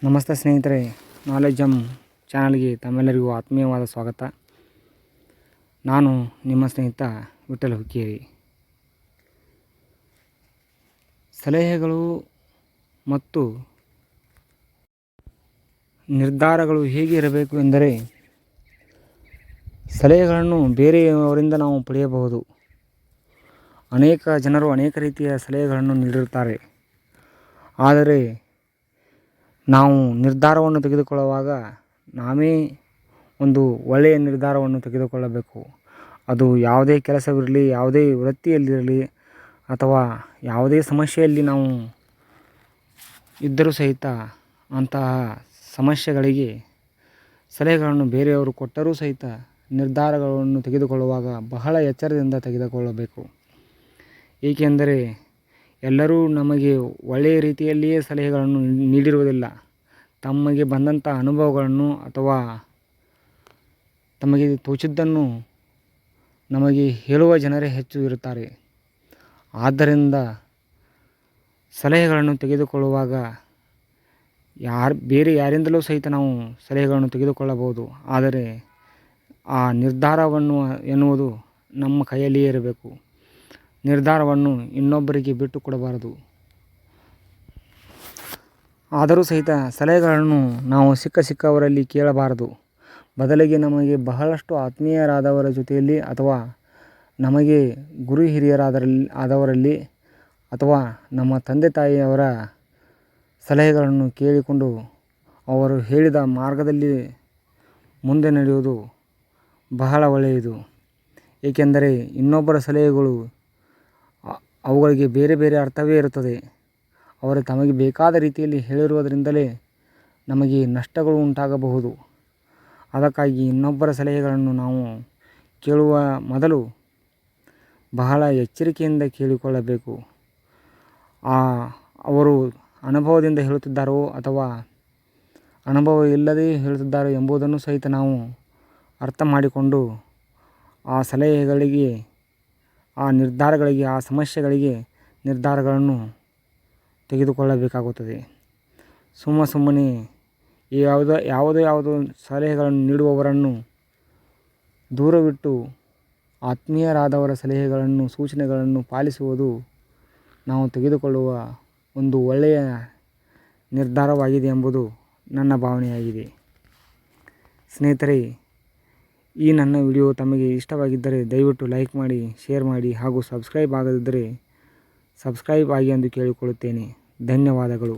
ನಮಸ್ತೆ ಸ್ನೇಹಿತರೆ, ನಾಲೆಡ್ಜ್ ಜಮ್ ಚಾನಲ್ಗೆ ತಮ್ಮೆಲ್ಲರಿಗೂ ಆತ್ಮೀಯವಾದ ಸ್ವಾಗತ. ನಾನು ನಿಮ್ಮ ಸ್ನೇಹಿತ ವಿಠ್ಠಲ್ ಹುಕ್ಕೇರಿ. ಸಲಹೆಗಳು ಮತ್ತು ನಿರ್ಧಾರಗಳು ಹೇಗೆ ಇರಬೇಕು ಎಂದರೆ, ಸಲಹೆಗಳನ್ನು ಬೇರೆಯವರಿಂದ ನಾವು ಪಡೆಯಬಹುದು. ಅನೇಕ ಜನರು ಅನೇಕ ರೀತಿಯ ಸಲಹೆಗಳನ್ನು ನೀಡಿರುತ್ತಾರೆ. ಆದರೆ ನಾವು ನಿರ್ಧಾರವನ್ನು ತೆಗೆದುಕೊಳ್ಳುವಾಗ ನಾವೇ ಒಂದು ಒಳ್ಳೆಯ ನಿರ್ಧಾರವನ್ನು ತೆಗೆದುಕೊಳ್ಳಬೇಕು. ಅದು ಯಾವುದೇ ಕೆಲಸವಿರಲಿ, ಯಾವುದೇ ವೃತ್ತಿಯಲ್ಲಿರಲಿ, ಅಥವಾ ಯಾವುದೇ ಸಮಸ್ಯೆಯಲ್ಲಿ ನಾವು ಇದ್ದರೂ ಸಹಿತ ಅಂತಹ ಸಮಸ್ಯೆಗಳಿಗೆ ಸಲಹೆಗಳನ್ನು ಬೇರೆಯವರು ಕೊಟ್ಟರೂ ಸಹಿತ ನಿರ್ಧಾರಗಳನ್ನು ತೆಗೆದುಕೊಳ್ಳುವಾಗ ಬಹಳ ಎಚ್ಚರದಿಂದ ತೆಗೆದುಕೊಳ್ಳಬೇಕು. ಏಕೆಂದರೆ ಎಲ್ಲರೂ ನಮಗೆ ಒಳ್ಳೆಯ ರೀತಿಯಲ್ಲಿಯೇ ಸಲಹೆಗಳನ್ನು ನೀಡಿರುವುದಿಲ್ಲ. ತಮಗೆ ಬಂದಂಥ ಅನುಭವಗಳನ್ನು ಅಥವಾ ತಮಗೆ ತೋಚಿದ್ದನ್ನು ನಮಗೆ ಹೇಳುವ ಜನರೇ ಹೆಚ್ಚು ಇರುತ್ತಾರೆ. ಆದ್ದರಿಂದ ಸಲಹೆಗಳನ್ನು ತೆಗೆದುಕೊಳ್ಳುವಾಗ ಬೇರೆ ಯಾರಿಂದಲೂ ಸಹಿತ ನಾವು ಸಲಹೆಗಳನ್ನು ತೆಗೆದುಕೊಳ್ಳಬಹುದು. ಆದರೆ ಆ ನಿರ್ಧಾರವನ್ನು ಎನ್ನುವುದು ನಮ್ಮ ಕೈಯಲ್ಲಿಯೇ ಇರಬೇಕು. ನಿರ್ಧಾರವನ್ನು ಇನ್ನೊಬ್ಬರಿಗೆ ಬಿಟ್ಟು ಕೊಡಬಾರದು. ಆದರೂ ಸಹಿತ ಸಲಹೆಗಳನ್ನು ನಾವು ಸಿಕ್ಕವರಲ್ಲಿ ಕೇಳಬಾರದು. ಬದಲಿಗೆ ನಮಗೆ ಬಹಳಷ್ಟು ಆತ್ಮೀಯರಾದವರ ಜೊತೆಯಲ್ಲಿ, ಅಥವಾ ನಮಗೆ ಗುರು ಆದವರಲ್ಲಿ, ಅಥವಾ ನಮ್ಮ ತಂದೆ ತಾಯಿಯವರ ಸಲಹೆಗಳನ್ನು ಕೇಳಿಕೊಂಡು ಅವರು ಹೇಳಿದ ಮಾರ್ಗದಲ್ಲಿ ಮುಂದೆ ನಡೆಯುವುದು ಬಹಳ ಒಳ್ಳೆಯದು. ಏಕೆಂದರೆ ಇನ್ನೊಬ್ಬರ ಸಲಹೆಗಳು ಅವುಗಳಿಗೆ ಬೇರೆ ಬೇರೆ ಅರ್ಥವೇ ಇರುತ್ತದೆ. ಅವರು ತಮಗೆ ಬೇಕಾದ ರೀತಿಯಲ್ಲಿ ಹೇಳಿರುವುದರಿಂದಲೇ ನಮಗೆ ನಷ್ಟಗಳು ಉಂಟಾಗಬಹುದು. ಅದಕ್ಕಾಗಿ ಇನ್ನೊಬ್ಬರ ಸಲಹೆಗಳನ್ನು ನಾವು ಕೇಳುವ ಮೊದಲು ಬಹಳ ಎಚ್ಚರಿಕೆಯಿಂದ ಕೇಳಿಕೊಳ್ಳಬೇಕು. ಅವರು ಅನುಭವದಿಂದ ಹೇಳುತ್ತಿದ್ದಾರೋ ಅಥವಾ ಅನುಭವ ಇಲ್ಲದೆ ಹೇಳುತ್ತಿದ್ದಾರೋ ಎಂಬುದನ್ನು ಸಹಿತ ನಾವು ಅರ್ಥ ಮಾಡಿಕೊಂಡು ಆ ಸಲಹೆಗಳಿಗೆ, ಆ ನಿರ್ಧಾರಗಳಿಗೆ, ಆ ಸಮಸ್ಯೆಗಳಿಗೆ ನಿರ್ಧಾರಗಳನ್ನು ತೆಗೆದುಕೊಳ್ಳಬೇಕಾಗುತ್ತದೆ. ಸುಮ್ಮನೆ ಯಾವುದೋ ಸಲಹೆಗಳನ್ನು ನೀಡುವವರನ್ನು ದೂರವಿಟ್ಟು ಆತ್ಮೀಯರಾದವರ ಸಲಹೆಗಳನ್ನು, ಸೂಚನೆಗಳನ್ನು ಪಾಲಿಸುವುದು ನಾವು ತೆಗೆದುಕೊಳ್ಳುವ ಒಂದು ಒಳ್ಳೆಯ ನಿರ್ಧಾರವಾಗಿದೆ ಎಂಬುದು ನನ್ನ ಭಾವನೆಯಾಗಿದೆ. ಸ್ನೇಹಿತರೆ, ಈ ನನ್ನ ವಿಡಿಯೋ ತಮಗೆ ಇಷ್ಟವಾಗಿದ್ದರೆ ದಯವಿಟ್ಟು ಲೈಕ್ ಮಾಡಿ, ಶೇರ್ ಮಾಡಿ, ಹಾಗೂ ಸಬ್ಸ್ಕ್ರೈಬ್ ಆಗದಿದ್ದರೆ ಸಬ್ಸ್ಕ್ರೈಬ್ ಆಗಿ ಎಂದು ಕೇಳಿಕೊಳ್ಳುತ್ತೇನೆ. ಧನ್ಯವಾದಗಳು.